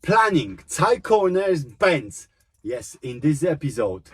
planning, tight corners, bends. Yes, in this episode,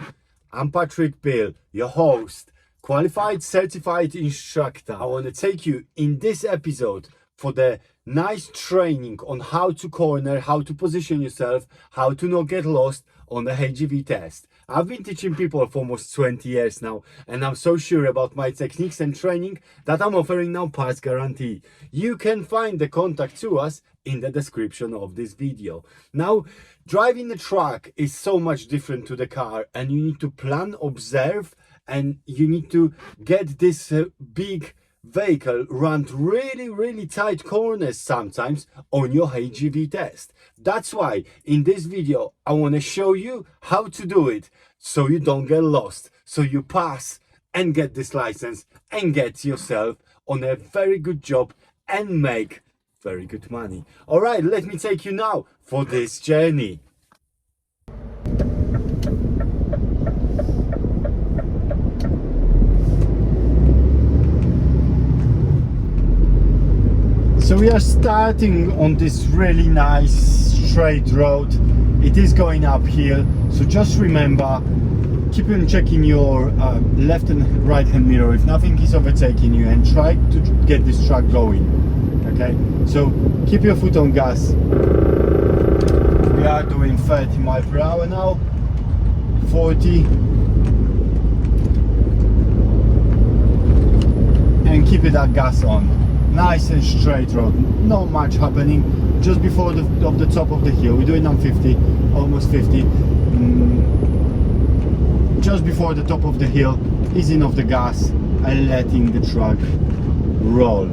I'm Patrick Bill, your host, qualified certified instructor. I want to take you in this episode for the nice training on how to corner, how to position yourself, how to not get lost on the HGV test. I've been teaching people for almost 20 years now, and I'm so sure about my techniques and training that I'm offering now pass guarantee. You can find the contact to us in the description of this video. Now, driving the truck is so much different to the car, and you need to plan, observe, and you need to get this big vehicle run really tight corners sometimes on your HGV test. That's why in this video I want to show you how to do it so you don't get lost, so you pass and get this license and get yourself on a very good job and make very good money. All right, let me take you now for this journey. So we are starting on this really nice straight road. It is going uphill, so just remember, keep on checking your left and right hand mirror if nothing is overtaking you, and try to get this truck going. Okay, so keep your foot on gas. We are doing 30 miles per hour now, 40, and keep it at gas on. Nice and straight road, not much happening. Just before the top of the hill, we're doing on 50, almost 50. Just before the top of the hill, easing off the gas and letting the truck roll.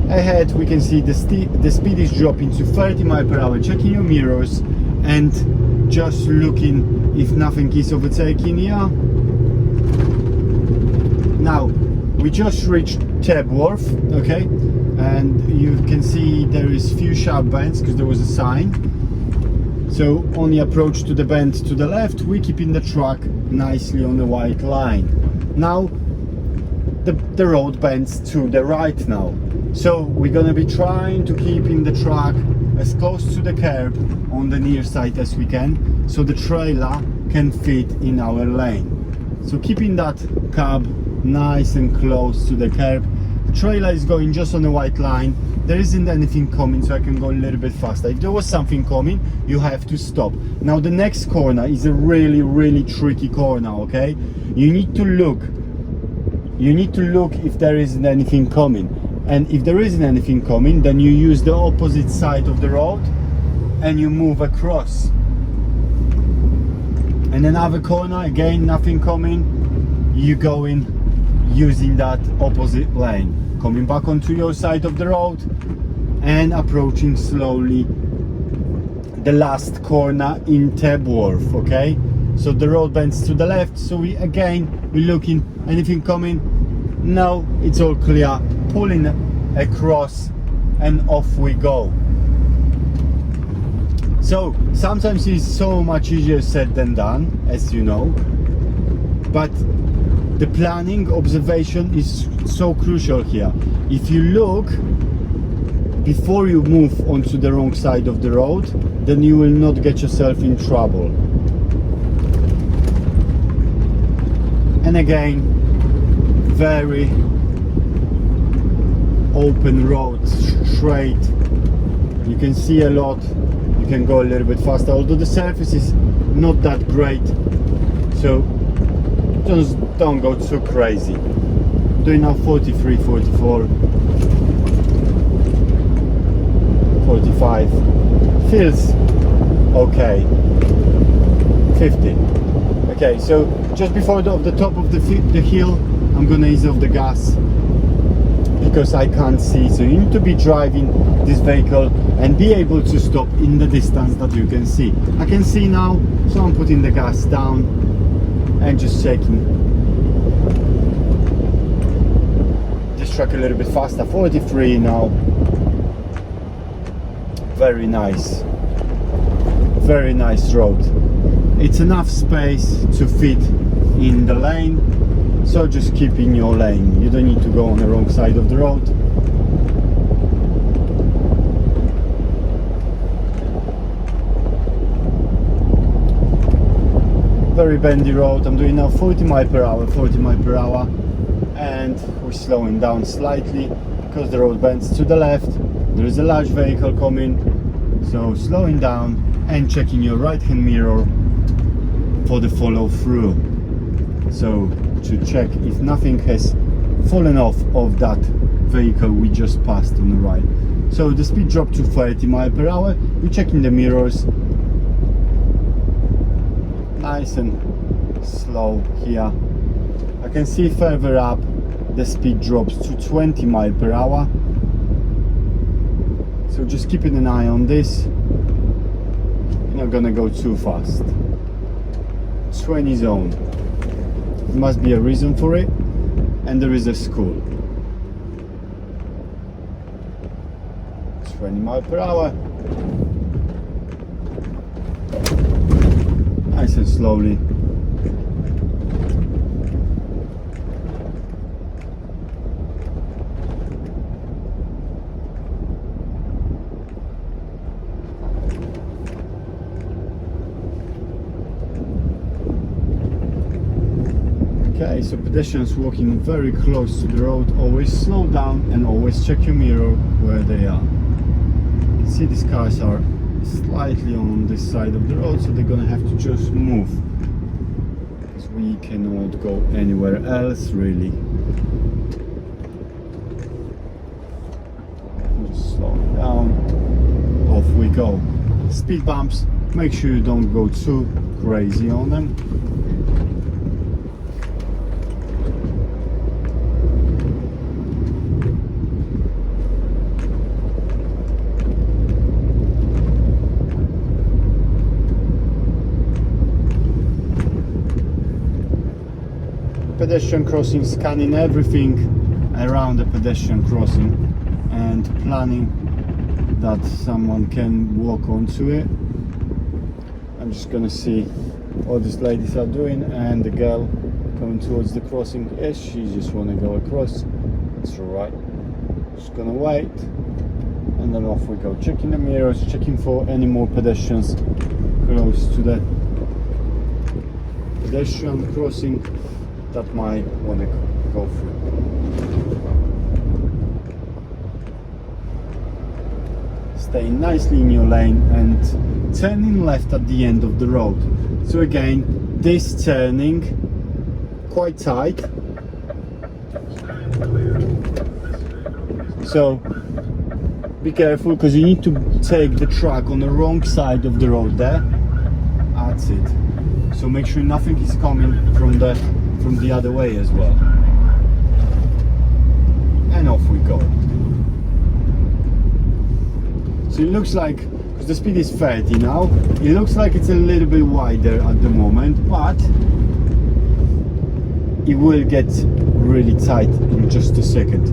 Ahead we can see the speed is dropping to 30 miles per hour. Checking your mirrors and just looking if nothing is overtaking you. Now we just reached Tabworth, okay, and you can see there is few sharp bends because there was a sign. So on the approach to the bend to the left, we're keeping the truck nicely on the white line. Now the road bends to the right now, so we're gonna be trying to keep in the truck as close to the curb on the near side as we can, so the trailer can fit in our lane. So keeping that cab nice and close to the curb. The trailer is going just on the white line. There isn't anything coming, so I can go a little bit faster. If there was something coming, you have to stop. Now the next corner is a really tricky corner, okay? You need to look if there isn't anything coming, and if there isn't anything coming, then you use the opposite side of the road and you move across. And another corner, again nothing coming, you go in using that opposite lane, coming back onto your side of the road and approaching slowly the last corner in Tabworth. Okay, so the road bends to the left, so we're looking, anything coming? No, it's all clear. Pulling across and off we go. So sometimes it's so much easier said than done, as you know, but the planning, observation is so crucial here. If you look before you move onto the wrong side of the road, then you will not get yourself in trouble. And again, very open road, straight. You can see a lot. You can go a little bit faster, although the surface is not that great. So just don't go too crazy. Doing now 43, 44, 45. Feels okay. 50. Okay, so just before the top of the hill, I'm gonna ease off the gas because I can't see. So you need to be driving this vehicle and be able to stop in the distance that you can see. I can see now, so I'm putting the gas down and just checking this truck a little bit faster. 43 now. Very nice road. It's enough space to fit in the lane, so just keep in your lane. You don't need to go on the wrong side of the road. very bendy road. I'm doing now 40 miles per hour, and we're slowing down slightly because the road bends to the left. There is a large vehicle coming, so slowing down and checking your right hand mirror for the follow through, so to check if nothing has fallen off of that vehicle we just passed on the right. So the speed dropped to 30 miles per hour. We're checking the mirrors, nice and slow here. I can see further up the speed drops to 20 miles per hour, so just keeping an eye on this. You're not gonna go too fast. 20 zone, there must be a reason for it, and there is a school. 20 miles per hour, nice and slowly. Okay, so pedestrians walking very close to the road, always slow down and always check your mirror where they are. You can see these cars are slightly on this side of the road, so they're gonna have to just move, because we cannot go anywhere else really. Just slow it down, off we go. Speed bumps, make sure you don't go too crazy on them. Pedestrian crossing, scanning everything around the pedestrian crossing and planning that someone can walk onto it. I'm just gonna see what these ladies are doing, and the girl coming towards the crossing. Yes, she just wanna go across. It's alright. Just gonna wait, and then off we go. Checking the mirrors, checking for any more pedestrians close to the pedestrian crossing that might want to go through. Staying nicely in your lane and turning left at the end of the road. So again, this turning quite tight, so be careful, because you need to take the track on the wrong side of the road there. That's it. So make sure nothing is coming from the other way as well, and off we go. So it looks like, because the speed is 30 now, it looks like it's a little bit wider at the moment, but it will get really tight in just a second.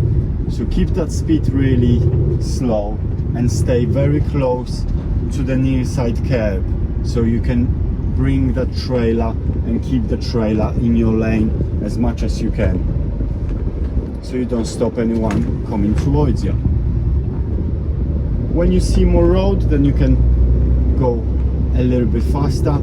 So keep that speed really slow and stay very close to the near side curb, so you can bring that trailer and keep the trailer in your lane as much as you can, so you don't stop anyone coming towards you. When you see more road, then you can go a little bit faster.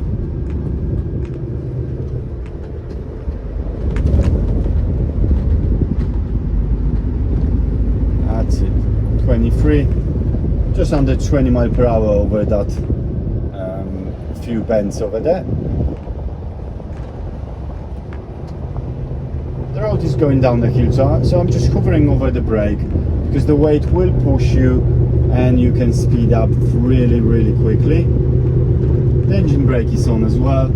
That's it. 23, just under 20 miles per hour over that few bends over there. The road is going down the hill, so I'm just hovering over the brake, because the weight will push you and you can speed up really quickly. The engine brake is on as well.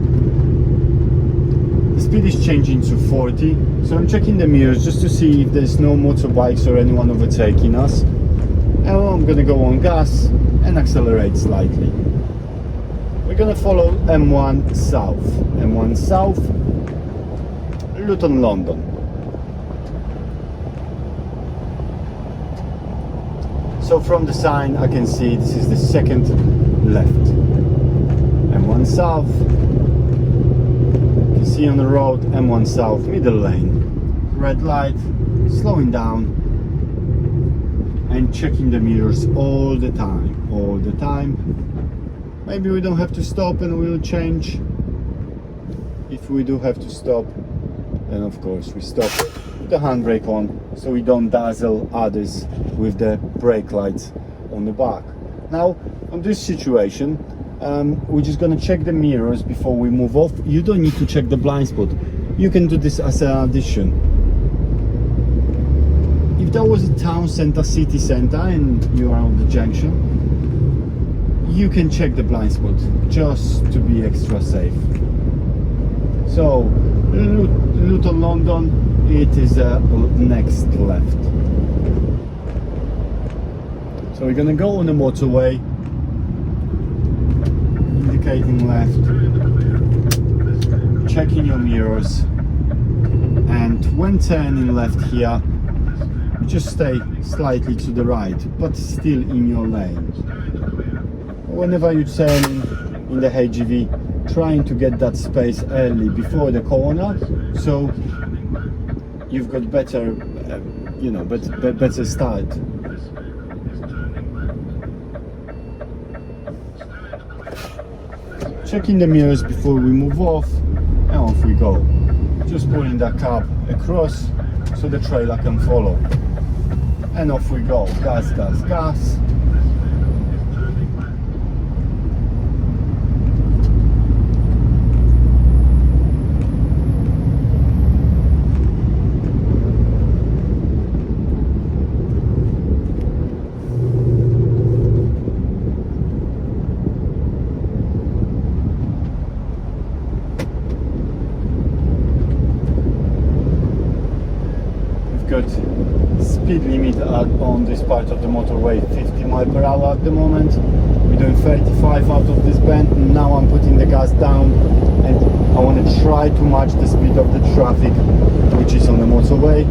The speed is changing to 40, so I'm checking the mirrors just to see if there's no motorbikes or anyone overtaking us. And I'm gonna go on gas and accelerate slightly. We're gonna follow M1 South. M1 South, Luton, London. So from the sign I can see this is the second left. M1 South. You can see on the road M1 South, middle lane. Red light, slowing down and checking the mirrors all the time. Maybe we don't have to stop and we'll change if we do have to stop, then of course we stop with the handbrake on, so we don't dazzle others with the brake lights on the back. Now on this situation, we're just gonna check the mirrors before we move off. You don't need to check the blind spot. You can do this as an addition. If there was a town center, city center, and you are on the junction, you can check the blind spot just to be extra safe. So Luton, London, it is next left. So we're gonna go on the motorway, indicating left, checking your mirrors, and when turning left here, just stay slightly to the right, but still in your lane. Whenever you turn in the HGV, trying to get that space early before the corner, so you've got better, better start. Checking the mirrors before we move off, and off we go. Just pulling that cab across so the trailer can follow. And off we go. Gas, gas, gas. Got speed limit on this part of the motorway 50 miles per hour at the moment. We're doing 35 out of this bend. Now I'm putting the gas down and I want to try to match the speed of the traffic which is on the motorway.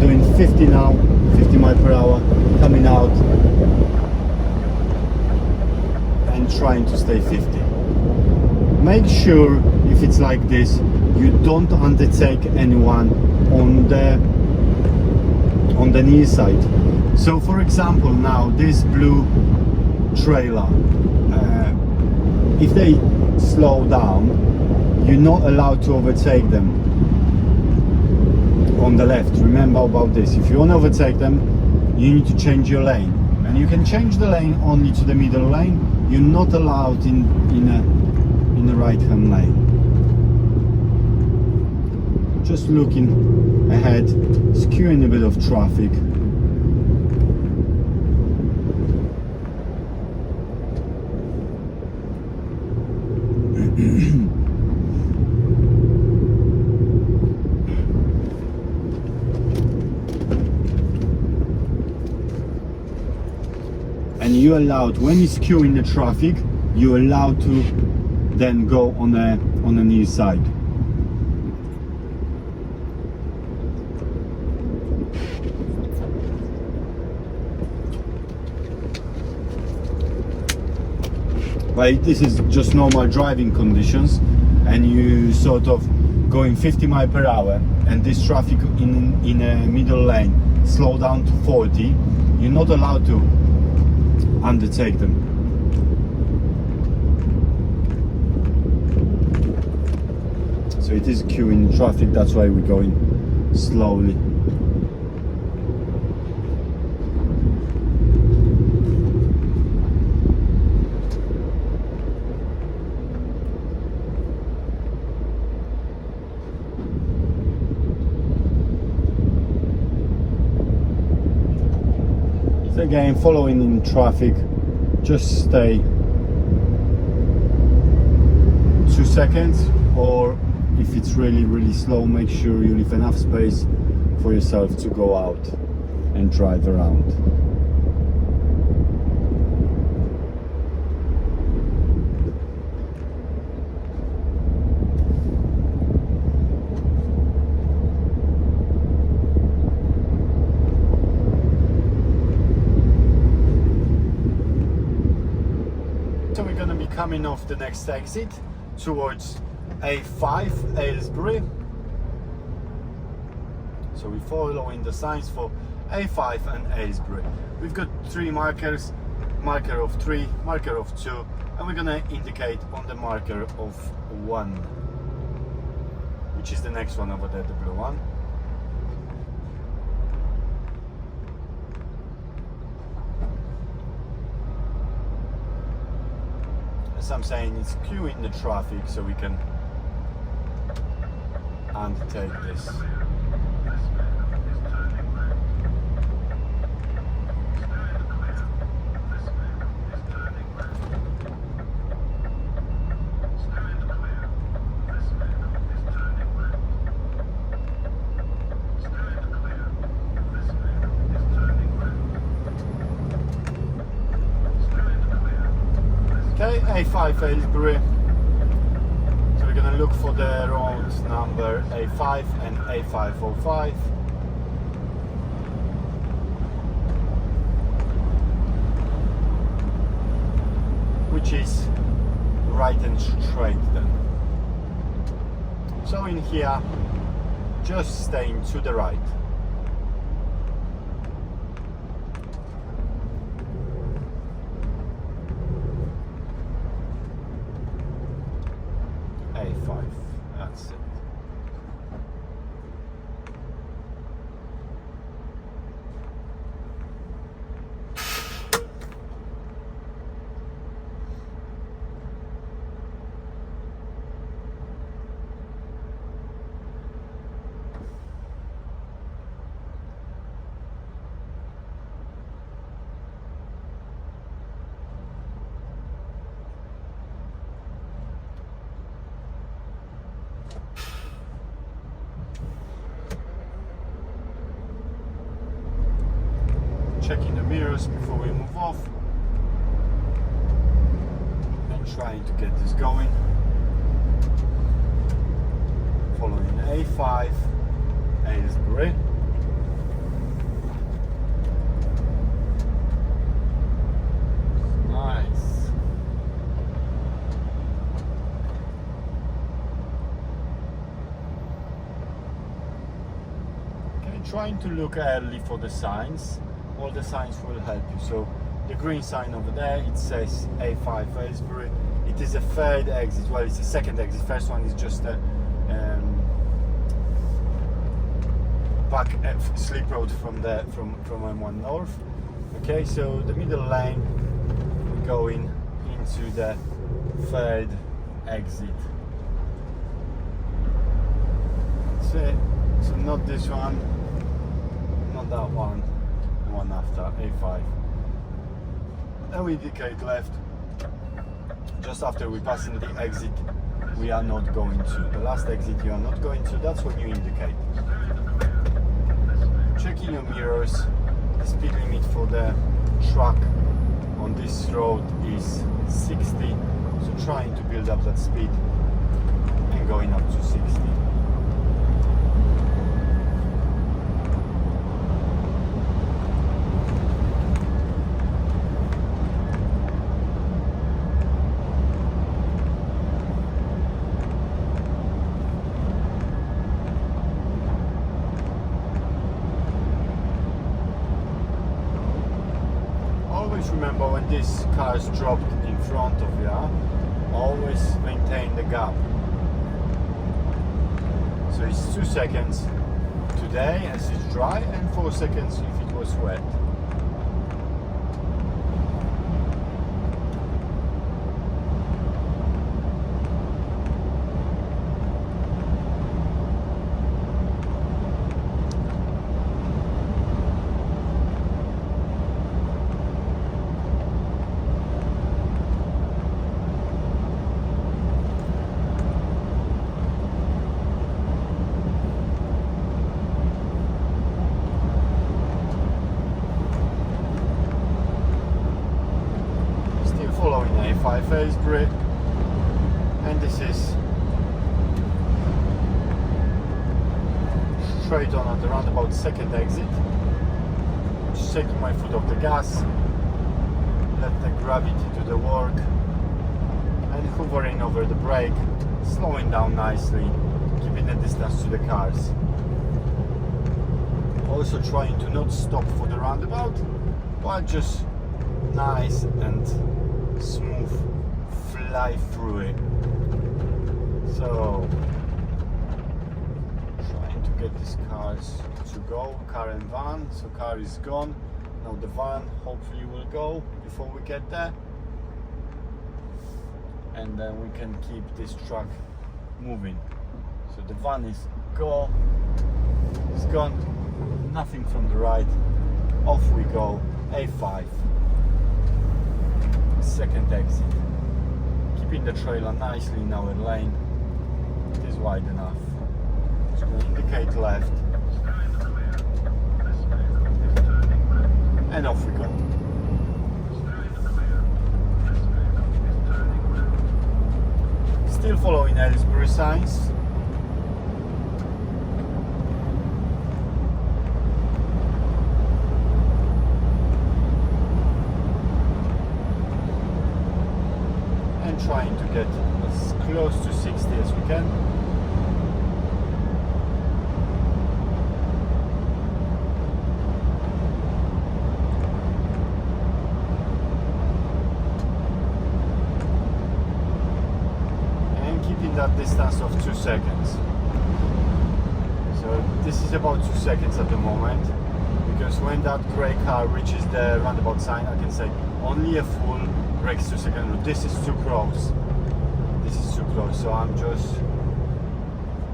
Doing 50 now, 50 miles per hour, coming out and trying to stay 50. Make sure if it's like this, you don't undertake anyone on the near side. So for example, now this blue trailer, if they slow down, you're not allowed to overtake them on the left. Remember about this. If you want to overtake them, you need to change your lane, and you can change the lane only to the middle lane. You're not allowed in the right hand lane. Just looking ahead, skewing a bit of traffic. And you're allowed, when you skew in the traffic, you're allowed to then go on the near side. But this is just normal driving conditions, and you sort of going 50 miles per hour, and this traffic in a middle lane slow down to 40, you're not allowed to undertake them. So it is queuing traffic, that's why we're going slowly. So again, following in traffic, just stay 2 seconds, or if it's really slow, make sure you leave enough space for yourself to go out and drive around. So we're going to be coming off the next exit towards A5 Aylesbury. So we're following the signs for A5 and Aylesbury. We've got 3 markers, marker of 3, marker of 2, and we're going to indicate on the marker of 1. which is the next one over there, the blue one. As I'm saying, it's queuing the traffic so we can undertake this. Okay, A5 Aylesbury. So we're gonna look for the road number A5 and A505. Which is right and straight then. So in here, just staying to the right. A5, that's it. Checking the mirrors before we move off and trying to get this going. Following A5 Aylesbury. Nice. Okay, trying to look early for the signs. All the signs will help you. So the green sign over there, it says A5 Aylesbury. It is a third exit. Well, it's a second exit. First one is just a back slip road from M1 North. Okay, so the middle lane, we're going into the third exit. That's it. So not this one, not that one. One after A5. Then we indicate left. Just after we pass in the exit, we are not going to. The last exit you are not going to, that's when you indicate. Checking your mirrors. The speed limit for the truck on this road is 60. So trying to build up that speed and going up to 60. Remember, when these cars dropped in front of you, always maintain the gap. So it's 2 seconds today as it's dry and 4 seconds if it was wet. A5 Aylesbury, and this is straight on at the roundabout second exit. Just taking my foot off the gas, let the gravity do the work, and hovering over the brake, slowing down nicely, keeping the distance to the cars. Also trying to not stop for the roundabout, but just nice and smooth fly through it. So get these cars to go, car and van. So car is gone. Now the van hopefully will go before we get there. And then we can keep this truck moving. So the van is it's gone. Nothing from the right. Off we go. A5. Second exit. Keeping the trailer nicely in our lane. It is wide enough. Just going to indicate left. And off we go. Still following Aylesbury signs. And trying to get as close to 60 as we can. That distance of 2 seconds. So this is about 2 seconds at the moment, because when that grey car reaches the roundabout sign, I can say only a full brakes 2 seconds. This is too close. This is too close. So I'm just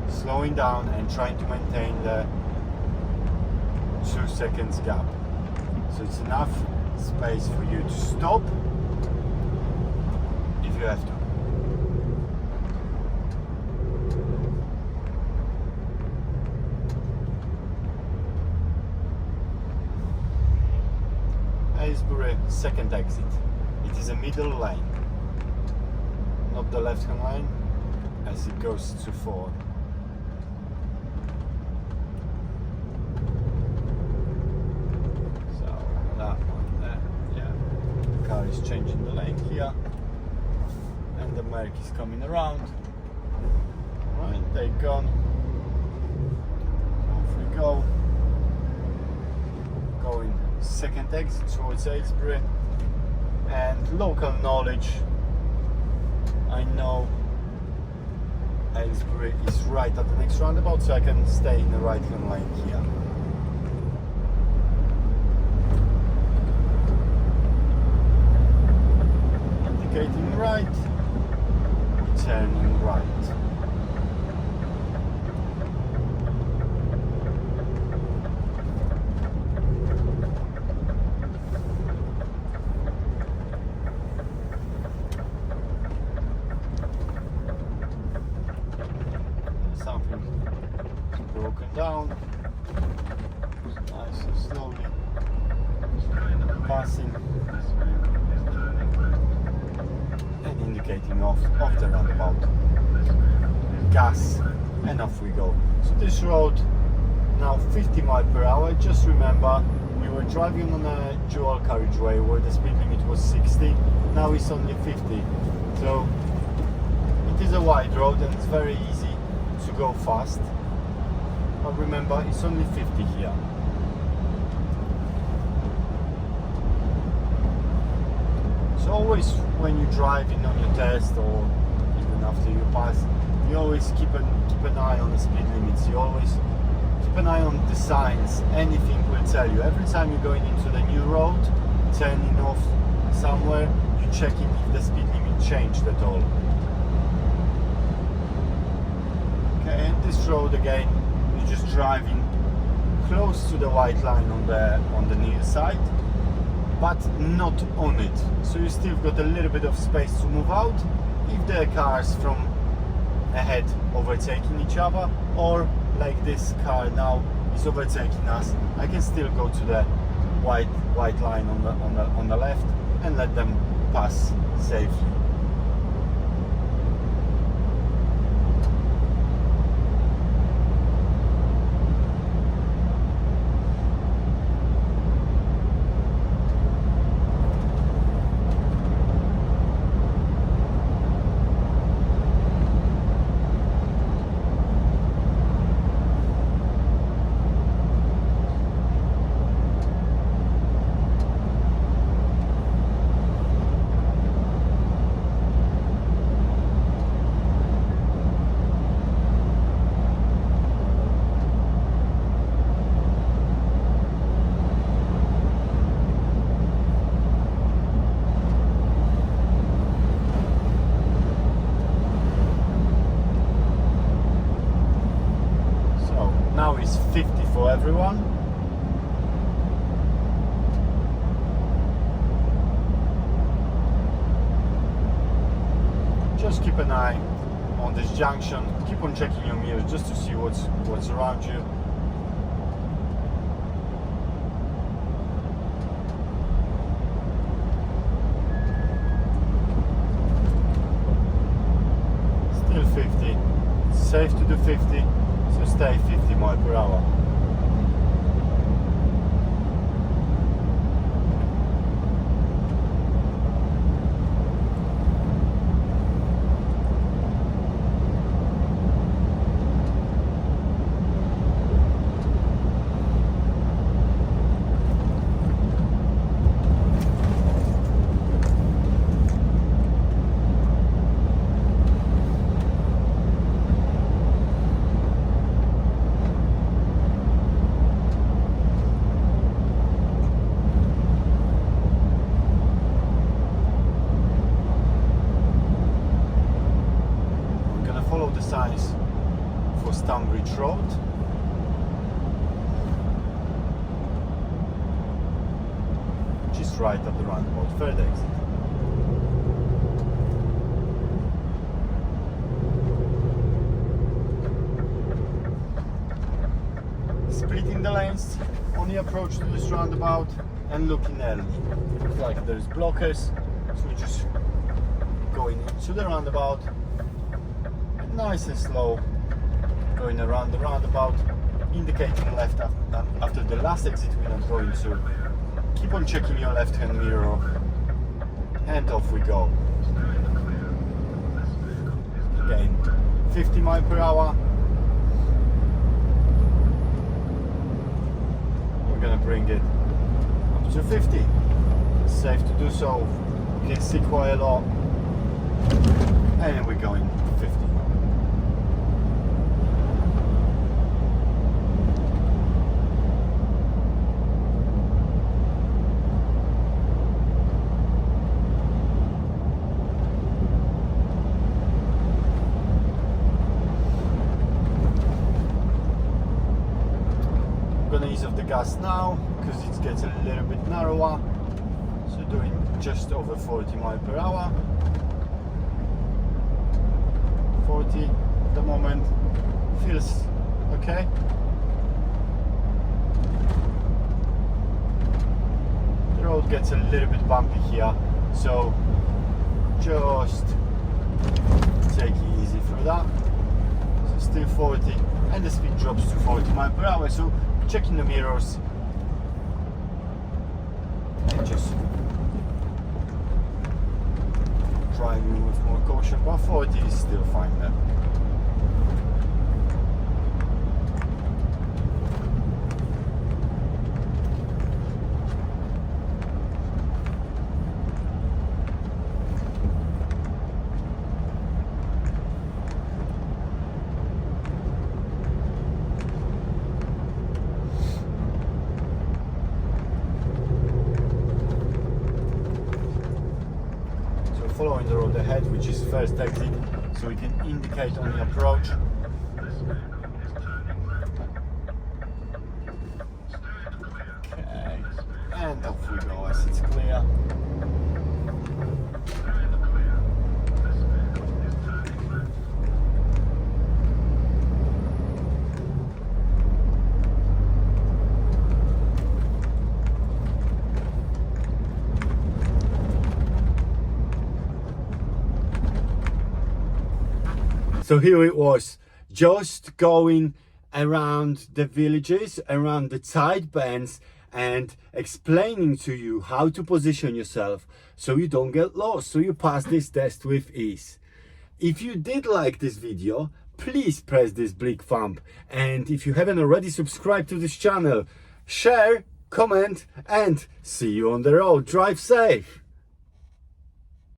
slowing down and trying to maintain the 2 seconds gap. So it's enough space for you to stop if you have to. Aylesbury second exit. It is a middle lane, not the left hand lane, as it goes to forward. So that one there, yeah. The car is changing the lane here, and the Merc is coming around. Right, they're gone. Off we go. Going second exit towards Aylesbury, and local knowledge, I know Aylesbury is right at the next roundabout, so I can stay in the right hand lane here. Indicating right, turning right. Down, nice and slowly passing and indicating off the roundabout. Gas, and off we go. So this road now 50 miles per hour. Just remember, we were driving on a dual carriageway where the speed limit was 60. Now it's only 50. So it is a wide road and it's very easy to go fast. But remember, it's only 50 here. So always when you're driving on your test, or even after you pass, you always keep an eye on the speed limits. You always keep an eye on the signs. Anything will tell you. Every time you're going into the new road, turning off somewhere, you're checking if the speed limit changed at all. Okay, and this road again, just driving close to the white line on the near side, but not on it. So you still got a little bit of space to move out if there are cars from ahead overtaking each other, or like this car now is overtaking us. I can still go to the white line on the left and let them pass safely. everyone. Just keep an eye on this junction. Keep on checking your mirrors just to see what's around you. Still 50. It's safe to do 50, so stay 50 miles per hour. Signs for Stonebridge Road. Just right at the roundabout, third exit. Splitting the lanes on the approach to this roundabout and looking early. Looks like there's blockers, so we're just going into the roundabout. Nice and slow, going around the roundabout, indicating left after the last exit we're not going to. Keep on checking your left hand mirror and off we go. Again, 50 miles per hour. We're gonna bring it up to 50. It's safe to do so. You can see quite a lot. And we're going 50. Gonna ease off the gas now because it gets a little bit narrower, so doing just over 40 miles per hour. 40 at the moment, feels okay. The road gets a little bit bumpy here, so just take it easy through that. So still 40 and the speed drops to 40 miles per hour, so checking the mirrors and just driving with more caution, but 40 is still fine there. Following the road ahead, which is first exit, so we can indicate on the approach. Okay, and off we go as it's clear. So here it was, just going around the villages, around the tight bends, and explaining to you how to position yourself so you don't get lost, so you pass this test with ease. If you did like this video, please press this big thumb, and if you haven't already subscribed to this channel, share, comment, and see you on the road. Drive safe.